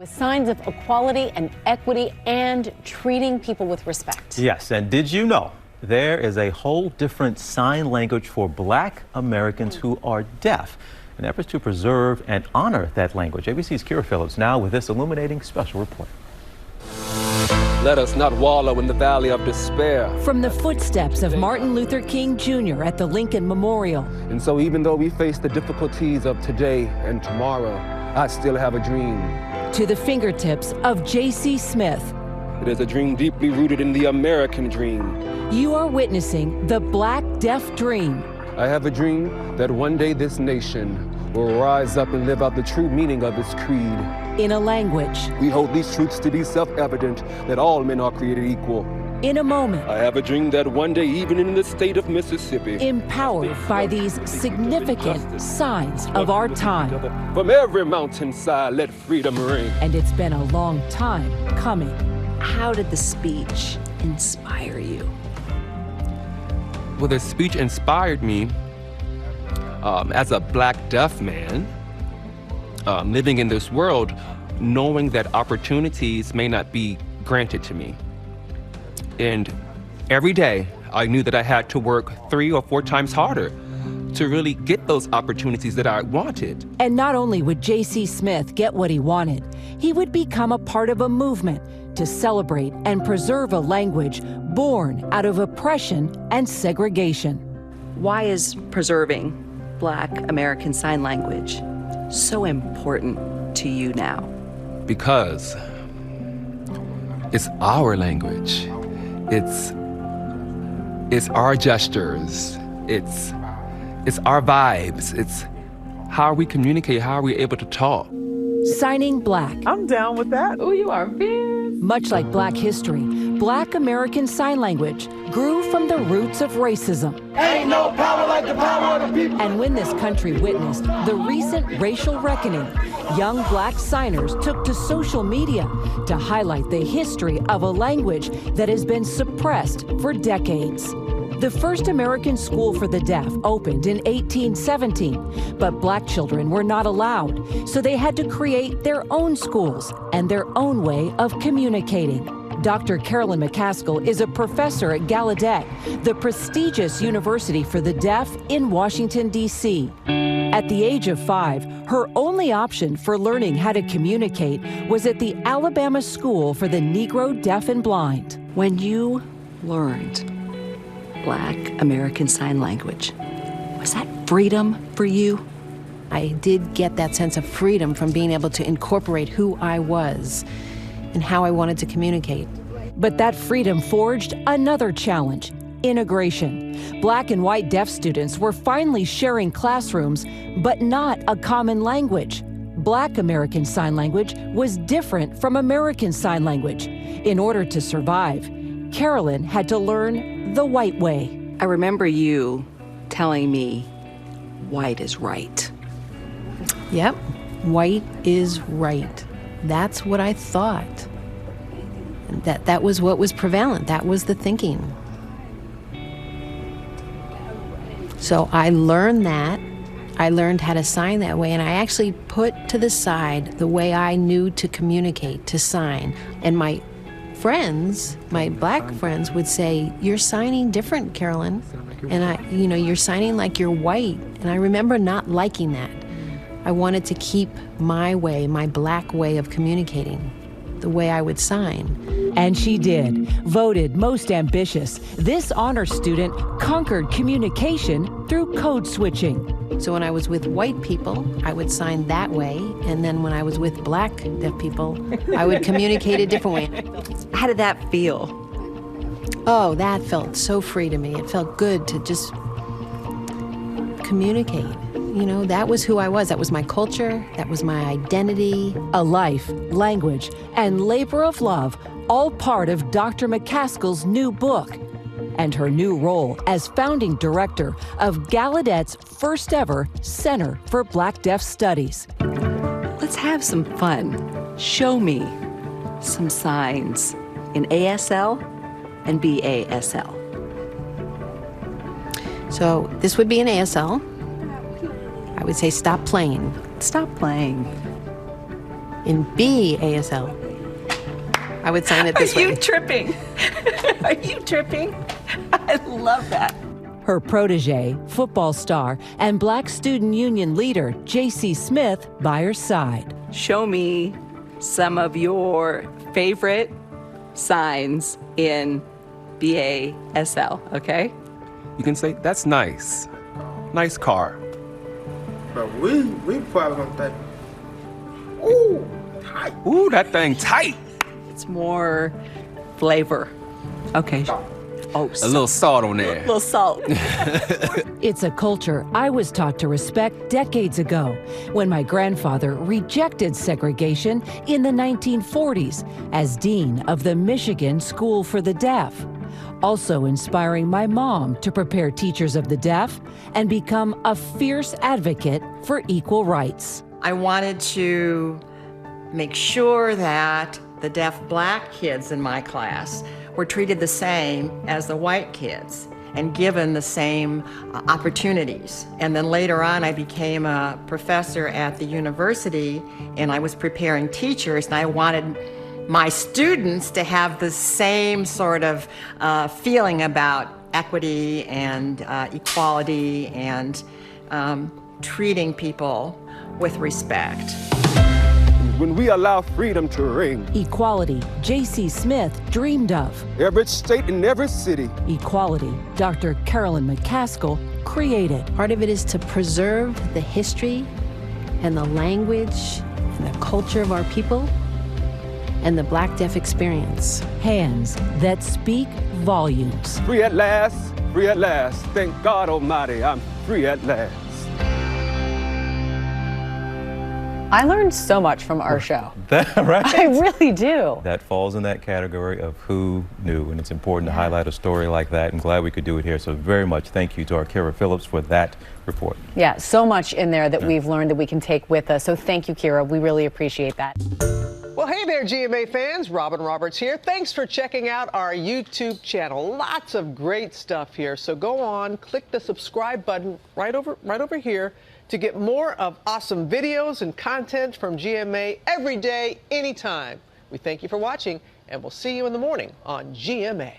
With signs of equality and equity and treating people with respect. Yes, and did you know there is a whole different sign language for Black Americans who are deaf in efforts to preserve and honor that language? ABC's Kyra Phillips now with this illuminating special report. Let us not wallow in the valley of despair. From the footsteps of Martin Luther King Jr. at the Lincoln Memorial. And so even though we face the difficulties of today and tomorrow, I still have a dream. To the fingertips of J.C. Smith. It is a dream deeply rooted in the American dream. You are witnessing the Black Deaf Dream. I have a dream that one day this nation will rise up and live out the true meaning of its creed. In a language. We hold these truths to be self-evident, that all men are created equal. In a moment. I have a dream that one day, even in the state of Mississippi, empowered by these significant signs of our time. From every mountainside, let freedom ring. And it's been a long time coming. How did the speech inspire you? Well, the speech inspired me as a Black deaf man, living in this world, knowing that opportunities may not be granted to me. And every day, I knew that I had to work 3 or 4 times harder to really get those opportunities that I wanted. And not only would J.C. Smith get what he wanted, he would become a part of a movement to celebrate and preserve a language born out of oppression and segregation. Why is preserving Black American Sign Language so important to you now? Because it's our language. It's our gestures. It's our vibes. It's how we communicate, how we're able to talk. Signing Black. I'm down with that. Oh, you are fierce. Much like Black history, Black American Sign Language grew from the roots of racism. Ain't no power like the power of the people. And when this country witnessed the recent racial reckoning, young Black signers took to social media to highlight the history of a language that has been suppressed for decades. The first American school for the deaf opened in 1817, but Black children were not allowed, so they had to create their own schools and their own way of communicating. Dr. Carolyn McCaskill is a professor at Gallaudet, the prestigious university for the deaf in Washington, D.C. At the age of 5, her only option for learning how to communicate was at the Alabama School for the Negro Deaf and Blind. When you learned Black American Sign Language, was that freedom for you? I did get that sense of freedom from being able to incorporate who I was and how I wanted to communicate. But that freedom forged another challenge: integration. Black and white deaf students were finally sharing classrooms, but not a common language. Black American Sign Language was different from American Sign Language. In order to survive, Carolyn had to learn the white way. I remember you telling me white is right. Yep, white is right. That's what I thought. That was what was prevalent. That was the thinking. So I learned that. I learned how to sign that way, and I actually put to the side the way I knew to communicate, to sign. And my friends, my Black friends, would say, "You're signing different, Carolyn." And you're signing like you're white. And I remember not liking that. I wanted to keep my way, my Black way of communicating, the way I would sign. And she did. Voted most ambitious, this honor student conquered communication through code switching. So when I was with white people, I would sign that way. And then when I was with Black deaf people, I would communicate a different way. How did that feel? Oh, that felt so free to me. It felt good to just communicate. That was who I was. That was my culture. That was my identity. A life, language, and labor of love, all part of Dr. McCaskill's new book and her new role as founding director of Gallaudet's first ever Center for Black Deaf Studies. Let's have some fun. Show me some signs in ASL and BASL. So this would be an ASL. I would say stop playing. Stop playing. In BASL, I would sign it this way. Are you tripping? Are you tripping? I love that. Her protege, football star, and Black Student Union leader J.C. Smith by her side. Show me some of your favorite signs in BASL, okay? You can say, that's nice. Nice car. But we probably gonna think, ooh, tight. Ooh, that thing tight. It's more flavor. Okay. Oh, A little salt on there. A little salt. It's a culture I was taught to respect decades ago when my grandfather rejected segregation in the 1940s as dean of the Michigan School for the Deaf. Also inspiring my mom to prepare teachers of the deaf and become a fierce advocate for equal rights. I wanted to make sure that the deaf black kids in my class were treated the same as the white kids and given the same opportunities. And then later on, I became a professor at the university, and I was preparing teachers, and I wanted my students to have the same sort of feeling about equity and equality and treating people with respect. When we allow freedom to ring. Equality J.C. Smith dreamed of. Every state and every city. Equality Dr. Carolyn McCaskill created. Part of it is to preserve the history and the language and the culture of our people and the Black deaf experience. Hands that speak volumes. Free at last, free at last. Thank God Almighty, I'm free at last. I learned so much from our show. Right? I really do. That falls in that category of who knew, and it's important to highlight a story like that, and glad we could do it here. So very much thank you to our Kyra Phillips for that report. Yeah, so much in there that we've learned that we can take with us. So thank you, Kyra. We really appreciate that. Well, hey there, GMA fans. Robin Roberts here. Thanks for checking out our YouTube channel. Lots of great stuff here. So go on, click the subscribe button right over here to get more of awesome videos and content from GMA every day, anytime. We thank you for watching, and we'll see you in the morning on GMA.